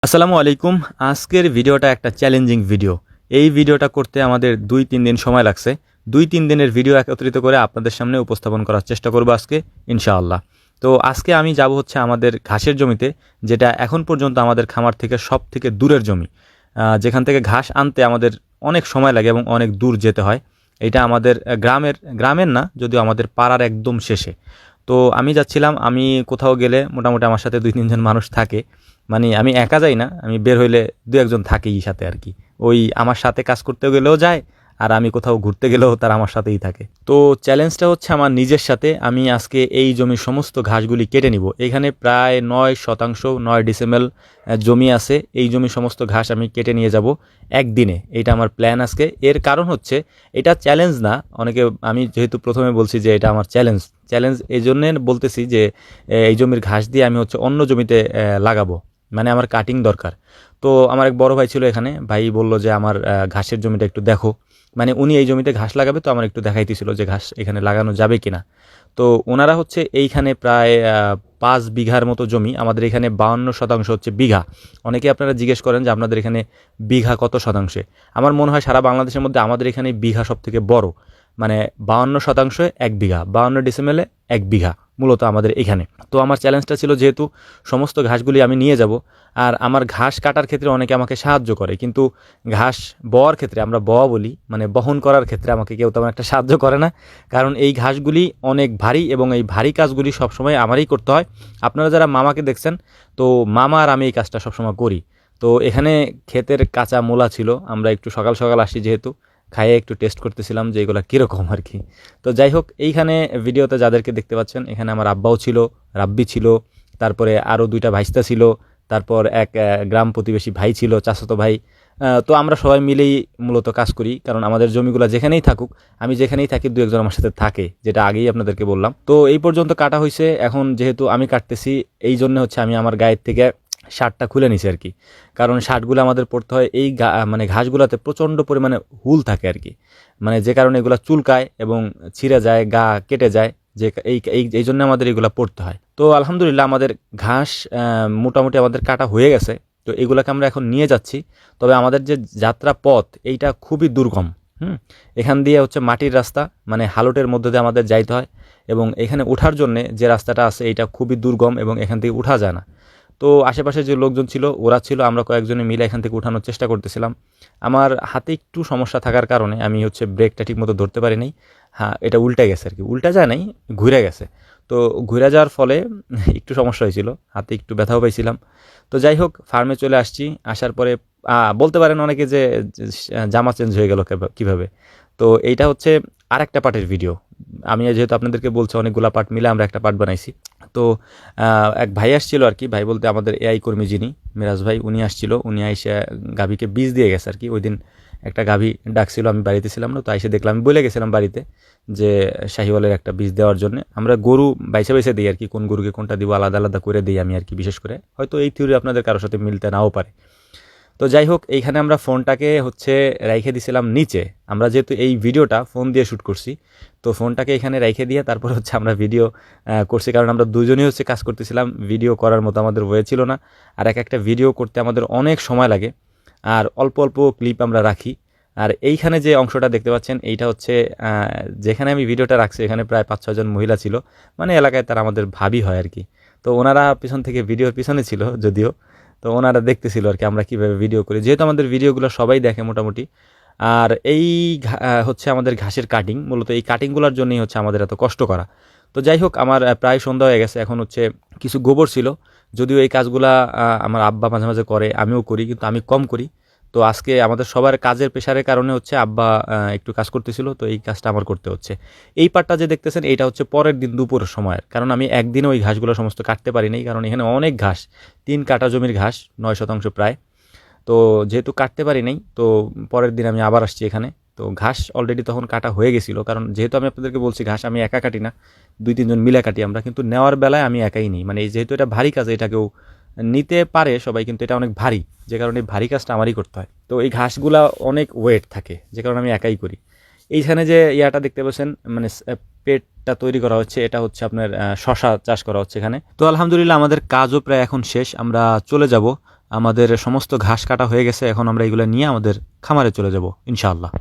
আসসালামু আলাইকুম। আজকের ভিডিওটা একটা চ্যালেঞ্জিং ভিডিও। এই ভিডিওটা করতে আমাদের ২-৩ দিন সময় লাগছে। ২-৩ দিনের ভিডিও একত্রিত করে আপনাদের সামনে উপস্থাপন করার চেষ্টা করব আজকে ইনশাআল্লাহ। তো আজকে আমি যাব হচ্ছে আমাদের ঘাসের জমিতে, যেটা এখন পর্যন্ত আমাদের খামার থেকে সবথেকে দূরের জমি। যেখান থেকে ঘাস আনতে আমাদের অনেক সময় লাগে এবং অনেক দূর যেতে হয়। এটা আমাদের গ্রামের না, যদিও আমাদের পাড়ার একদম শেষে। তো আমি যাচ্ছিলাম, আমি কোথাও গেলে মোটামুটি আমার সাথে ২-৩ জন মানুষ থাকে। মানে আমি একা যাই না, আমি বের হইলে দু একজন থাকেই সাথে আর কি। ওই আমার সাথে কাজ করতে গেলেও যায়, আর আমি কোথাও ঘুরতে গেলেও তারা আমার সাথেই থাকে। তো চ্যালেঞ্জটা হচ্ছে আমার নিজের সাথে। আমি আজকে এই জমির সমস্ত ঘাসগুলি কেটে নিব। এখানে প্রায় ৯ শতাংশ, ৯ ডিসিমেল জমি আছে। এই জমির সমস্ত ঘাস আমি কেটে নিয়ে যাব একদিনে। এইটা আমার প্ল্যান আজকে। এর কারণ হচ্ছে এটা চ্যালেঞ্জ না। অনেকে, আমি যেহেতু প্রথমে বলছি যে এটা আমার চ্যালেঞ্জ চ্যালেঞ্জ এই জন্যে বলতেছি যে এই জমির ঘাস দিয়ে আমি হচ্ছে অন্য জমিতে লাগাবো। মানে আমার কাটিং দরকার। তো আমার এক বড় ভাই ছিল এখানে, ভাই বলল যে আমার ঘাসের জমিটা একটু দেখো। মানে উনি এই জমিতে ঘাস লাগাবে, তো আমার একটু দেখাইতেছিল যে ঘাস এখানে লাগানো যাবে কিনা। তো ওনারা হচ্ছে এইখানে প্রায় ৫ বিঘার মতো জমি। আমাদের এখানে ৫২% হচ্ছে বিঘা। অনেকে আপনারা জিজ্ঞেস করেন যে আপনাদের এখানে বিঘা কত শতাংশে। আমার মনে হয় সারা বাংলাদেশের মধ্যে আমাদের এখানে বিঘা সব থেকে বড়। মানে ৫২% ১ বিঘা, ৫২ ডিসিমেলে ১ বিঘা মূলত আমাদের এখানে। তো আমার চ্যালেঞ্জটা ছিল, যেহেতু সমস্ত ঘাসগুলি আমি নিয়ে যাব, আর আমার ঘাস কাটার ক্ষেত্রে অনেকে আমাকে সাহায্য করে, কিন্তু ঘাস বওয়ার ক্ষেত্রে, আমরা বওয়া বলি, মানে বহন করার ক্ষেত্রে আমাকে কেউ তেমন একটা সাহায্য করে না। কারণ এই ঘাসগুলি অনেক ভারী এবং এই ভারী কাজগুলি সবসময় আমারই করতে হয়। আপনারা যারা মামাকে দেখছেন, তো মামা আর আমি এই কাজটা সবসময় করি। তো এখানে ক্ষেতের কাঁচা মূলা ছিল, আমরা একটু সকাল সকাল আসি যেহেতু, খাইয়ে একটু টেস্ট করতেছিলাম যে এগুলো কীরকম আর কি। তো যাই হোক, এইখানে ভিডিওতে যাদেরকে দেখতে পাচ্ছেন, এখানে আমার আব্বাও ছিল, রাব্বি ছিল, তারপরে আরও ২টা ভাইস্তা ছিল, তারপর এক গ্রাম প্রতিবেশী ভাই ছিল, চাচাতো ভাই। তো আমরা সবাই মিলেই মূলত কাজ করি, কারণ আমাদের জমিগুলো যেখানেই থাকুক, আমি যেখানেই থাকি দু একজন আমার সাথে থাকে, যেটা আগেই আপনাদেরকে বললাম। তো এই পর্যন্ত কাটা হয়েছে। এখন যেহেতু আমি কাটতেছি, এই জন্য হচ্ছে আমি আমার গায়ের থেকে শার্টটা খুলে নিছি আর কি। কারণ শার্টগুলো আমাদের পরতে হয় এই মানে ঘাসগুলোতে প্রচণ্ড পরিমাণে হুল থাকে আর কি। মানে যে কারণে এগুলো চুলকায় এবং ছিঁড়ে যায়, গা কেটে যায়, যে এই এই এই জন্য আমাদের এগুলো পড়তে হয়। তো আলহামদুলিল্লাহ আমাদের ঘাস মোটামুটি আমাদের কাটা হয়ে গেছে। তো এগুলোকে আমরা এখন নিয়ে যাচ্ছি। তবে আমাদের যে যাত্রা পথ, এইটা খুবই দুর্গম। এখান দিয়ে হচ্ছে মাটির রাস্তা, মানে হালটের মধ্যে দিয়ে আমাদের যাইতে হয়, এবং এখানে ওঠার জন্যে যে রাস্তাটা আছে এইটা খুবই দুর্গম এবং এখান থেকে উঠা যায় না। তো আশেপাশে যে লোকজন ছিল ওরা ছিল, আমরা কয়েকজনে মিলে এখান থেকে উঠানোর চেষ্টা করতেছিলাম। আমার হাতে একটু সমস্যা থাকার কারণে আমি হচ্ছে ব্রেকটা ঠিকমতো ধরতে পারি নাই। হ্যাঁ, এটা উল্টে গেছে আর কি, উল্টা যায় নাই, ঘুরে গেছে। তো ঘুরে যাওয়ার ফলে একটু সমস্যা হয়েছিল, হাতে একটু ব্যথাও পাইছিলাম। তো যাই হোক, ফার্মে চলে আসছি। আসার পরে বলতে পারেন অনেকে যে জামা চেঞ্জ হয়ে গেল কীভাবে। তো এইটা হচ্ছে আরেকটা পার্টের ভিডিও। আমি যেহেতু আপনাদেরকে বলছি, অনেকগুলো পার্ট মিলে আমরা একটা পার্ট বানাইছি। তো এক ভাই আসছিল আর কি, ভাই বলতে আমাদের এআই কর্মী যিনি, মিরাজ ভাই, উনি আসছিল। উনি আইসে গাভীকে বীজ দিয়ে গেছে আর কি। ওই দিন একটা গাভী ডাকছিল, আমি বাড়িতে ছিলাম না, তো আইসে দেখলাম, আমি বলে গেছিলাম বাড়িতে যে শাহিওয়ালের একটা বীজ দেওয়ার জন্য। আমরা গরু বাইছে বাইছে দিই আর কি, কোন গরুকে কোনটা দিব আলাদা আলাদা করে দিই আমি আর কি। বিশেষ করে হয়তো এই থিওরি আপনাদের কারোর সাথে মিলতে নাও পারে। তো যাই হোক, এইখানে আমরা ফোনটাকে হচ্ছে রাইখে দিছিলাম নিচে। আমরা যেহেতু এই ভিডিওটা ফোন দিয়ে শ্যুট করছি, তো ফোনটাকে এখানে রাইখে দিয়ে তারপর হচ্ছে আমরা ভিডিও করছি, কারণ আমরা দুজনেই হচ্ছে কাজ করতেছিলাম। ভিডিও করার মতো আমাদের হয়ে ছিল না, আর একটা ভিডিও করতে আমাদের অনেক সময় লাগে, আর অল্প অল্প ক্লিপ আমরা রাখি। আর এইখানে যে অংশটা দেখতে পাচ্ছেন, এইটা হচ্ছে যেখানে আমি ভিডিওটা রাখছি, এখানে প্রায় ৫-৬ জন মহিলা ছিল, মানে এলাকায় তারা আমাদের ভাবি হয় আর কি। তো ওনারা পিছন থেকে ভিডিওর পিছনে ছিল যদিও। তো ওনারা দেখতেছিল আর কি আমরা কীভাবে ভিডিও করি, যেহেতু আমাদের ভিডিওগুলো সবাই দেখে মোটামুটি। আর এই হচ্ছে আমাদের ঘাসের কাটিং, মূলত এই কাটিংগুলোর জন্যই হচ্ছে আমাদের এত কষ্ট করা। তো যাই হোক, আমার প্রায় সন্ধ্যা হয়ে গেছে। এখন হচ্ছে কিছু গোবর ছিল, যদিও এই কাজগুলা আমার আব্বা মাঝে মাঝে করে, আমিও করি, কিন্তু আমি কম করি। তো আজকে আমাদের সবার কাজের প্রেশারের কারণে হচ্ছে আব্বা একটু কাজ করতেছিল, তো এই কাজটা আমার করতে হচ্ছে। এই পার্টটা যে দেখতেছেন, এইটা হচ্ছে পরের দিন দুপুরের সময়ের, কারণ আমি একদিনে ওই ঘাসগুলো সমস্ত কাটতে পারি নাই, কারণ এখানে অনেক ঘাস, ৩ কাঠা জমির ঘাস, ৯ শতাংশ প্রায়। তো যেহেতু কাটতে পারি নাই, তো পরের দিন আমি আবার আসছি এখানে। তো ঘাস অলরেডি তখন কাটা হয়ে গেছিলো, কারণ যেহেতু আমি আপনাদেরকে বলছি ঘাস আমি একা কাটি না, ২-৩ জন মিলে কাটি আমরা, কিন্তু নেওয়ার বেলায় আমি একাই নিই। মানে যেহেতু এটা ভারী কাজ, এটা কেউ নিতে পারে সবাই, কিন্তু এটা অনেক ভারী, যে কারণে ভারী কাজটা আমারই করতে হয়। তো এই ঘাসগুলা অনেক ওয়েট থাকে, যে কারণে আমি একাই করি। এইখানে যে ইয়াটা দেখতে পাচ্ছেন, মানে পেটটা তৈরি করা হচ্ছে, এটা হচ্ছে আপনার শশা চাষ করা হচ্ছে এখানে। তো আলহামদুলিল্লাহ আমাদের কাজও প্রায় এখন শেষ, আমরা চলে যাব। আমাদের সমস্ত ঘাস কাটা হয়ে গেছে, এখন আমরা এগুলো নিয়ে আমাদের খামারে চলে যাব ইনশাআল্লাহ।